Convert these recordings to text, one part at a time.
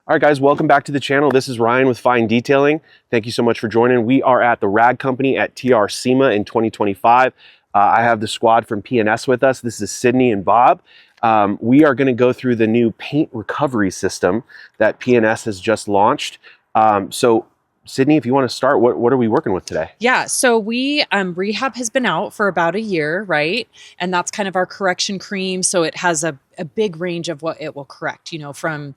All right, guys, welcome back to the channel. This is Ryan with Fine Detailing. Thank you so much for joining. We are at the Rag Company at TRCMA in 2025. I have the squad from P&S with us. This is Sydney and Bob. We are going to go through the new paint recovery system that P&S has just launched. So, Sydney, if you want to start, what are we working with today? Yeah, so we rehab has been out for about a year, right? And that's kind of our correction cream. So it has a big range of what it will correct, from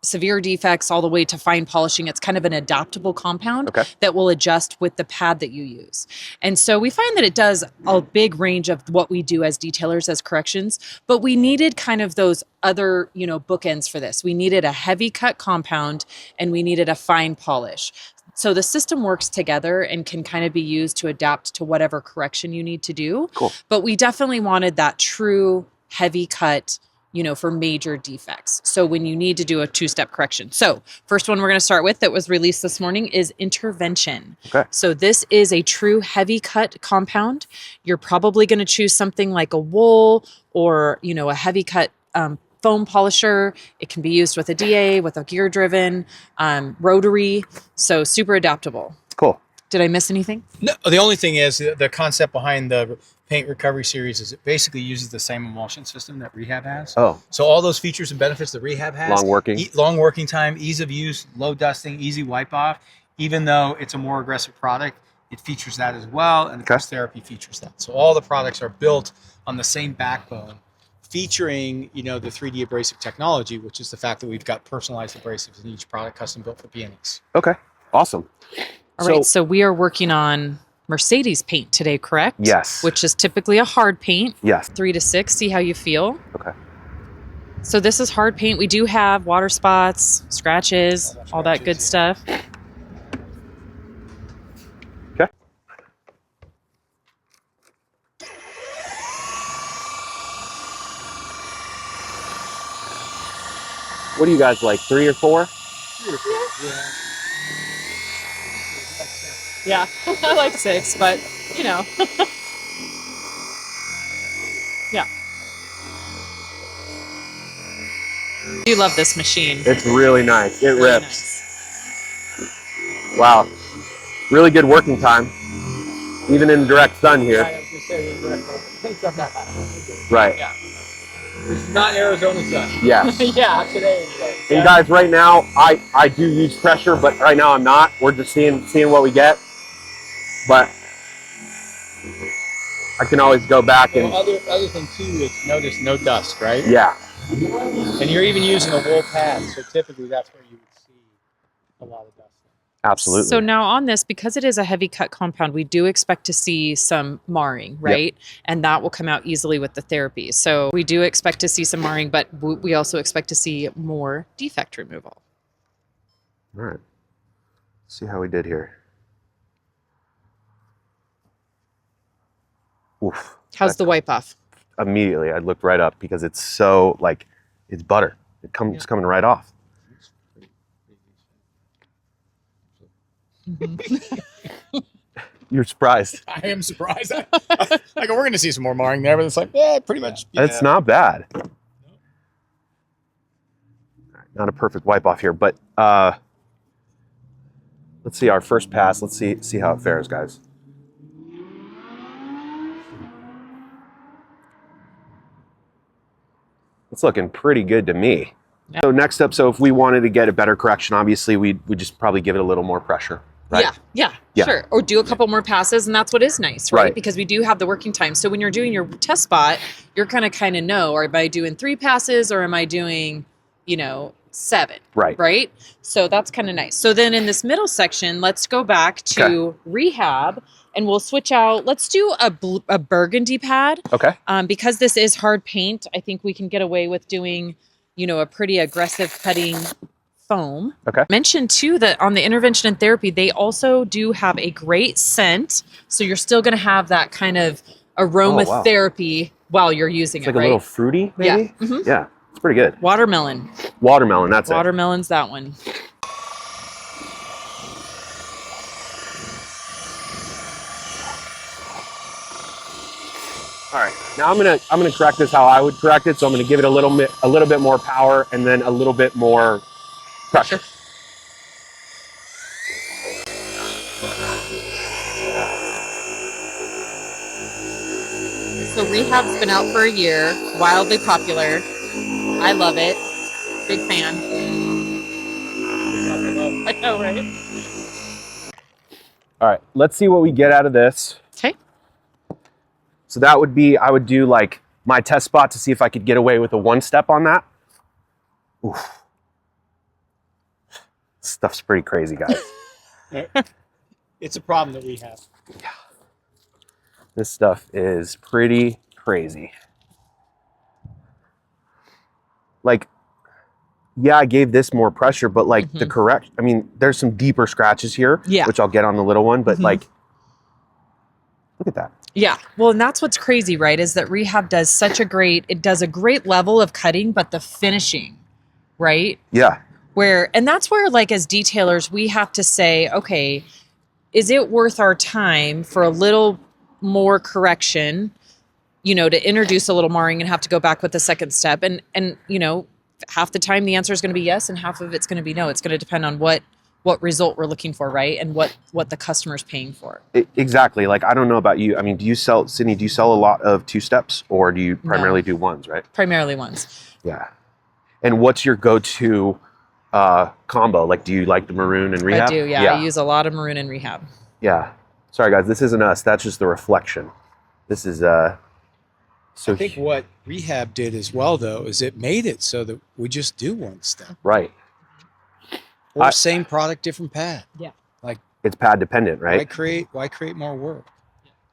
severe defects all the way to fine polishing. It's kind of an adaptable compound that will adjust with the pad that you use. And so we find that it does a big range of what we do as detailers, as corrections, but we needed kind of those other, bookends for this. We needed a heavy cut compound and we needed a fine polish. So the system works together and can kind of be used to adapt to whatever correction you need to do. Cool. But we definitely wanted that true heavy cut, for major defects. So when you need to do a two-step correction. So first one we're going to start with that was released this morning is intervention. Okay. So this is a true heavy cut compound. You're probably going to choose something like a wool or, a heavy cut foam polisher. It can be used with a DA, with a gear driven, rotary. So super adaptable. Cool. Did I miss anything? No, the only thing is the concept behind the Paint Recovery Series is it basically uses the same emulsion system that Rehab has. Oh. So all those features and benefits that Rehab has. Long working time, ease of use, low dusting, easy wipe off. Even though it's a more aggressive product, it features that as well. And the Post Therapy features that. So all the products are built on the same backbone, featuring, the 3D abrasive technology, which is the fact that we've got personalized abrasives in each product custom built for P&S. Okay. Awesome. All right, so we are working on Mercedes paint today, correct? Yes. Which is typically a hard paint. Yes. 3 to 6, see how you feel. Okay. So this is hard paint. We do have water spots, scratches, all that good stuff. Okay. What do you guys like, 3 or 4? 3 or 4, yeah. Yeah, I like 6, but yeah. You love this machine. It's really nice. It Really rips. nice. Wow. Really good working time. Even in direct sun here. Right. Yeah. This is not Arizona sun. Yes. Yeah, today. And guys, right now, I do use pressure, but right now I'm not. We're just seeing what we get. But I can always go back and... Other thing too is notice no dust, right? Yeah. And you're even using a wool pad, so typically that's where you would see a lot of dust. Absolutely. So now on this, because it is a heavy cut compound, we do expect to see some marring, right? Yep. And that will come out easily with the therapy. So we do expect to see some marring, but we also expect to see more defect removal. All right. Let's see how we did here. Oof. How's the wipe off? Immediately, I looked right up because it's so, it's butter. It's coming right off. Mm-hmm. You're surprised. I am surprised. We're going to see some more marring there, but it's pretty much. Yeah. It's not bad. Not a perfect wipe off here, but let's see our first pass. Let's see how it fares, guys. It's looking pretty good to me. Yeah. So next up, if we wanted to get a better correction, obviously we'd just probably give it a little more pressure, right? Yeah, sure. Or do a couple more passes, and that's what is nice, right? Because we do have the working time. So when you're doing your test spot, you're kind of know, or am I doing 3 passes or am I doing, 7? Right? So that's kind of nice. So then in this middle section, let's go back to rehab. And we'll switch out. Let's do a burgundy pad. Okay. Because this is hard paint, I think we can get away with doing, a pretty aggressive cutting foam. Okay. Mention too that on the intervention and therapy, they also do have a great scent. So you're still going to have that kind of aromatherapy while you're using it. It's like a little fruity, maybe. Yeah. Mm-hmm. Yeah. It's pretty good. Watermelon. That's it. Watermelon's that one. All right, now I'm gonna correct this how I would correct it. So I'm gonna give it a little bit more power and then a little bit more pressure. So rehab's been out for a year, wildly popular. I love it. Big fan. I know, right? All right, let's see what we get out of this. Okay. So that would be, I would do like my test spot to see if I could get away with a 1-step on that. Oof. Stuff's pretty crazy, guys. It's a problem that we have. Yeah. This stuff is pretty crazy. Like, yeah, I gave this more pressure, but like the correct, I mean, there's some deeper scratches here, which I'll get on the little one, but like, look at that. Yeah. Well, and that's what's crazy, right? Is that rehab does such a great, it does a great level of cutting, but the finishing, right? Yeah. And that's where, like, as detailers, we have to say, okay, is it worth our time for a little more correction, you know, to introduce a little marring and have to go back with the second step? And, you know, half the time the answer is going to be yes, and half of it's going to be no. It's going to depend on what result we're looking for, right? And what the customer's paying for. Exactly. Like, I don't know about you. I mean, Sydney, do you sell a lot of 2-steps, or do you primarily do 1s, right? Primarily 1s. Yeah. And what's your go-to combo? Like, do you like the maroon and rehab? I do, yeah. I use a lot of maroon and rehab. Yeah. Sorry, guys. This isn't us. That's just the reflection. This is... So I think what rehab did as well, though, is it made it so that we just do 1 step. Right. Or same product, different pad. Yeah. Like, it's pad dependent, right? Why create more work?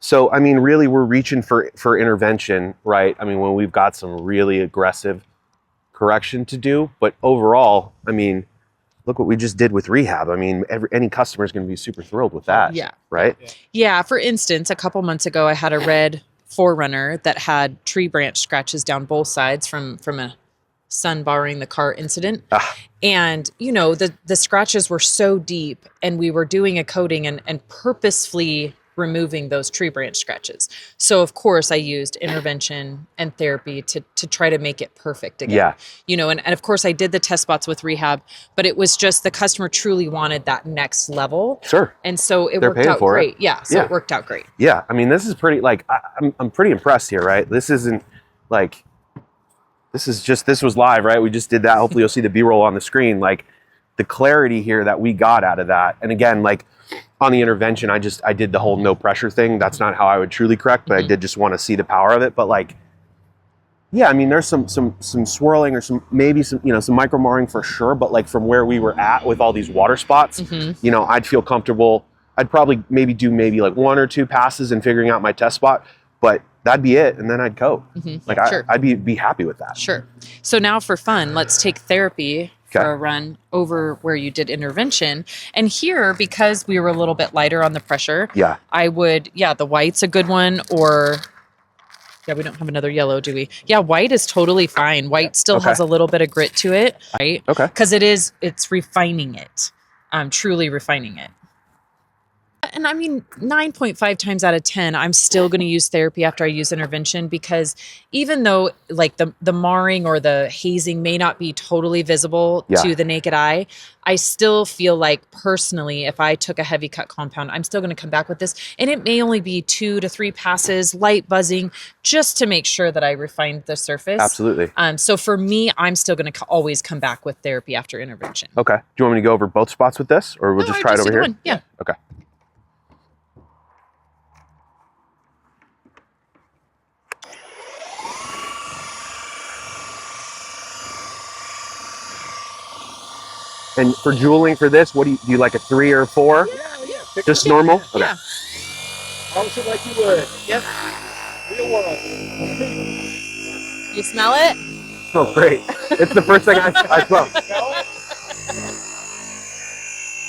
So, I mean, really, we're reaching for intervention, right? I mean, when we've got some really aggressive correction to do, but overall, I mean, look what we just did with rehab. I mean, any customer is going to be super thrilled with that. Yeah. Right? Yeah. For instance, a couple months ago, I had a red 4Runner that had tree branch scratches down both sides from a sun borrowing the car incident. And, you know, the scratches were so deep, and we were doing a coating and purposefully removing those tree branch scratches. So of course I used intervention and therapy to try to make it perfect again. Yeah. You know, and of course I did the test spots with rehab, but it was just the customer truly wanted that next level. Sure. And so it worked out great. Yeah. So it worked out great. Yeah. I mean, this is pretty, like, I'm pretty impressed here, right? This isn't like, this was live, right? We just did that. Hopefully you'll see the B-roll on the screen. Like, the clarity here that we got out of that. And again, like, on the intervention, I did the whole no pressure thing. That's not how I would truly correct, but I did just want to see the power of it. But like, yeah, I mean, there's some swirling or maybe some micro marring for sure. But like, from where we were at with all these water spots, you know, I'd feel comfortable. I'd probably do like 1 or 2 passes in figuring out my test spot, but that'd be it. And then I'd coat. Like, I'd be happy with that. Sure. So now for fun, let's take therapy for a run over where you did intervention. And here, because we were a little bit lighter on the pressure, I would, the white's a good one, or, we don't have another yellow, do we? Yeah, white is totally fine. White still has a little bit of grit to it, right? Okay. Because it's refining it, truly refining it. And I mean, 9.5 times out of 10, I'm still going to use therapy after I use intervention, because even though like the marring or the hazing may not be totally visible to the naked eye, I still feel like personally, if I took a heavy cut compound, I'm still going to come back with this. And it may only be 2 to 3 passes, light buzzing, just to make sure that I refined the surface. Absolutely. So for me, I'm still going to always come back with therapy after intervention. Okay. Do you want me to go over both spots with this, or we'll just try it over here? One. Yeah. Okay. And for jeweling for this, what do you like, a 3 or a 4? Yeah. Just normal? Okay. Yeah. Also like you would. Yep. Real world. You smell it? Oh, great. It's the first thing I smell.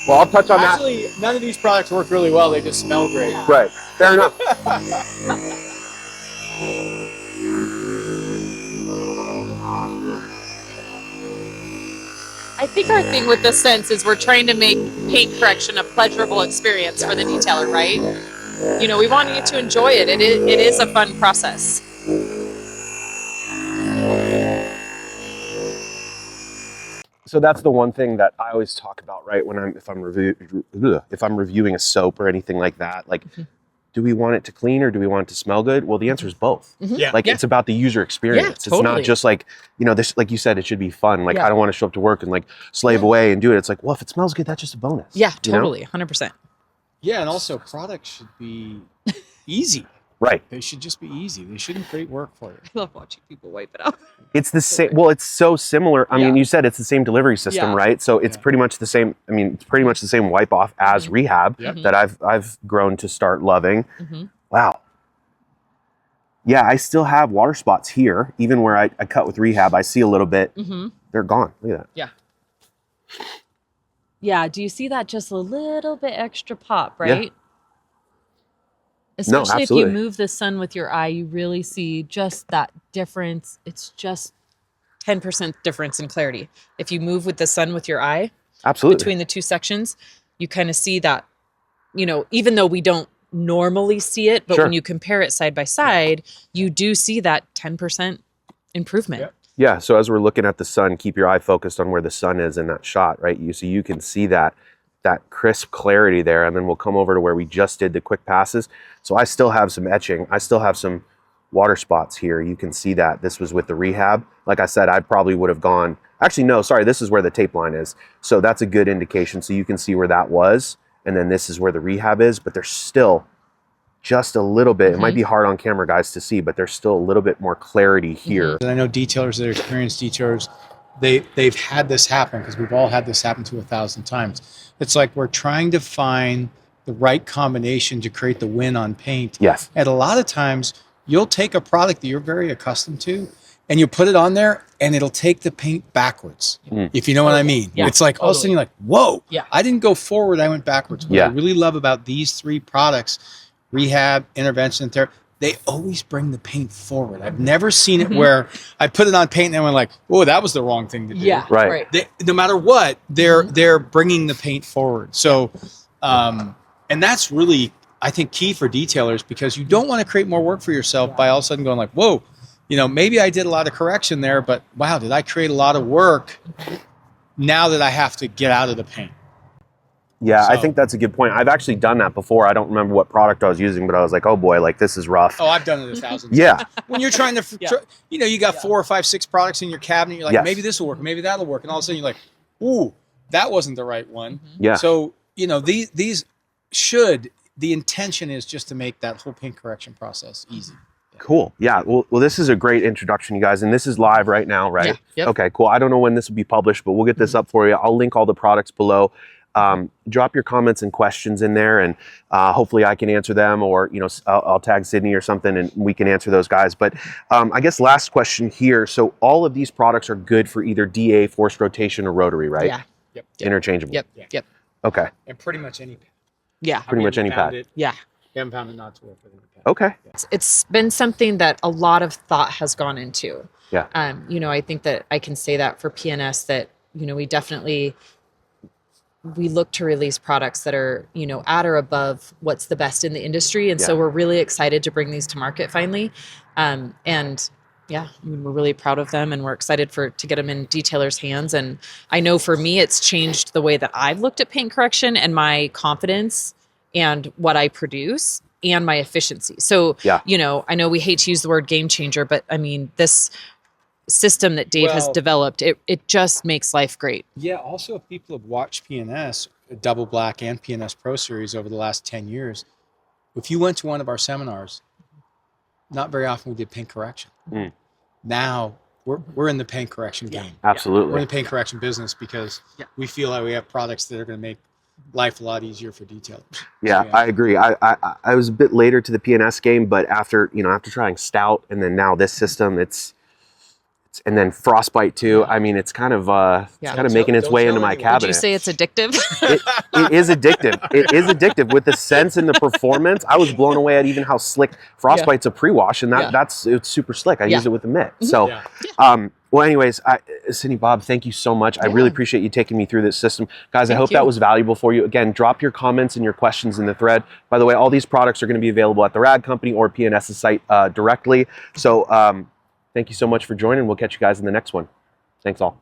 Well, I'll touch on that. Actually, none of these products work really well. They just smell great. Right. Fair enough. I think our thing with this scents is we're trying to make paint correction a pleasurable experience for the detailer, right? You know, we want you to enjoy it. It is a fun process. So that's the one thing that I always talk about, right? If I'm reviewing a soap or anything like that, like, do we want it to clean or do we want it to smell good? Well, the answer is both. Yeah. Like it's about the user experience. Yeah, It's not just like, this, like you said, it should be fun. Like I don't want to show up to work and like slave away and do it. It's like, well, if it smells good, that's just a bonus. Yeah, totally. 100%. Yeah. And also products should be easy. Right. They should just be easy. They shouldn't create work for you. I love watching people wipe it out. It's the same. Well, it's so similar. I mean, you said it's the same delivery system, right? So it's pretty much the same. I mean, it's pretty much the same wipe off as rehab that I've grown to start loving. Wow. Yeah, I still have water spots here, even where I cut with rehab. I see a little bit. They're gone. Look at that. Yeah. Yeah. Do you see that just a little bit extra pop, right? Yeah. Especially if you move the sun with your eye, you really see just that difference. It's just 10% difference in clarity. If you move with the sun with your eye, between the two sections, you kind of see that, even though we don't normally see it, but when you compare it side by side, you do see that 10% improvement. Yeah. So as we're looking at the sun, keep your eye focused on where the sun is in that shot, right? So you can see that crisp clarity there, and then we'll come over to where we just did the quick passes. So I still have some etching. I still have some water spots here. You can see that this was with the rehab. Like I said, I probably would have gone, actually, no, sorry, this is where the tape line is. So that's a good indication. So you can see where that was, and then this is where the rehab is, but there's still just a little bit. It might be hard on camera, guys, to see, but there's still a little bit more clarity here. And I know detailers that are experienced detailers, they've had this happen, because we've all had this happen to 1,000 times. It's like we're trying to find the right combination to create the win on paint. Yes. And a lot of times you'll take a product that you're very accustomed to and you put it on there and it'll take the paint backwards, if you know what I mean. Yeah. It's like all of a sudden you're like, whoa, I didn't go forward, I went backwards. What I really love about these three products, rehab, intervention, and therapy, they always bring the paint forward. I've never seen it where I put it on paint and I went like, oh, that was the wrong thing to do. Yeah, right. No matter what, they're bringing the paint forward. So, and that's really, I think, key for detailers, because you don't want to create more work for yourself by all of a sudden going like, whoa, maybe I did a lot of correction there, but wow, did I create a lot of work now that I have to get out of the paint? Yeah, I think that's a good point. I've actually done that before. I don't remember what product I was using, but I was like, oh boy, like this is rough. Oh, I've done it 1,000 times. Yeah. When you're trying to, you got 4 or 5, 6 products in your cabinet, you're like, maybe this will work, maybe that'll work. And all of a sudden you're like, ooh, that wasn't the right one. Yeah. So, these the intention is just to make that whole paint correction process easy. Cool. Yeah. Well, this is a great introduction, you guys, and this is live right now, right? Yeah. Yep. Okay, cool. I don't know when this will be published, but we'll get this up for you. I'll link all the products below. Drop your comments and questions in there, and hopefully I can answer them, or I'll tag Sydney or something and we can answer those guys. But I guess last question here. So all of these products are good for either DA, forced rotation, or rotary, right? Yeah. Yep. Interchangeable. Yep. Okay. And pretty much any pad. Yeah. Pretty much any pad. Yeah. You haven't found it not to work with any pad. Okay. It's been something that a lot of thought has gone into. Yeah. I think that I can say that for P&S that, we definitely, we look to release products that are, at or above what's the best in the industry. And so we're really excited to bring these to market finally. We're really proud of them, and we're excited to get them in detailers' hands. And I know for me, it's changed the way that I've looked at paint correction and my confidence and what I produce and my efficiency. So, I know we hate to use the word game changer, but I mean, this system that Dave has developed, it just makes life great. Yeah. Also, if people have watched P&S, Double Black and P&S Pro Series over the last 10 years, if you went to one of our seminars, not very often we did paint correction. Now we're in the paint correction game. Absolutely. We're in the paint correction business because we feel like we have products that are going to make life a lot easier for detailers. Yeah, So, I agree. I was a bit later to the P&S game, but after trying Stout and then now this system, and then Frostbite too. I mean, it's kind of making its way into my cabinet. Would you say it's addictive? It is addictive. It is addictive with the sense and the performance. I was blown away at even how slick Frostbite's a pre-wash, and it's super slick. I use it with the mitt. So, well, anyways, Sydney, Bob, thank you so much. I really appreciate you taking me through this system. Guys, I hope that was valuable for you. Again, drop your comments and your questions in the thread. By the way, all these products are going to be available at the Rad Company or P&S's site directly. So, thank you so much for joining. We'll catch you guys in the next one. Thanks all.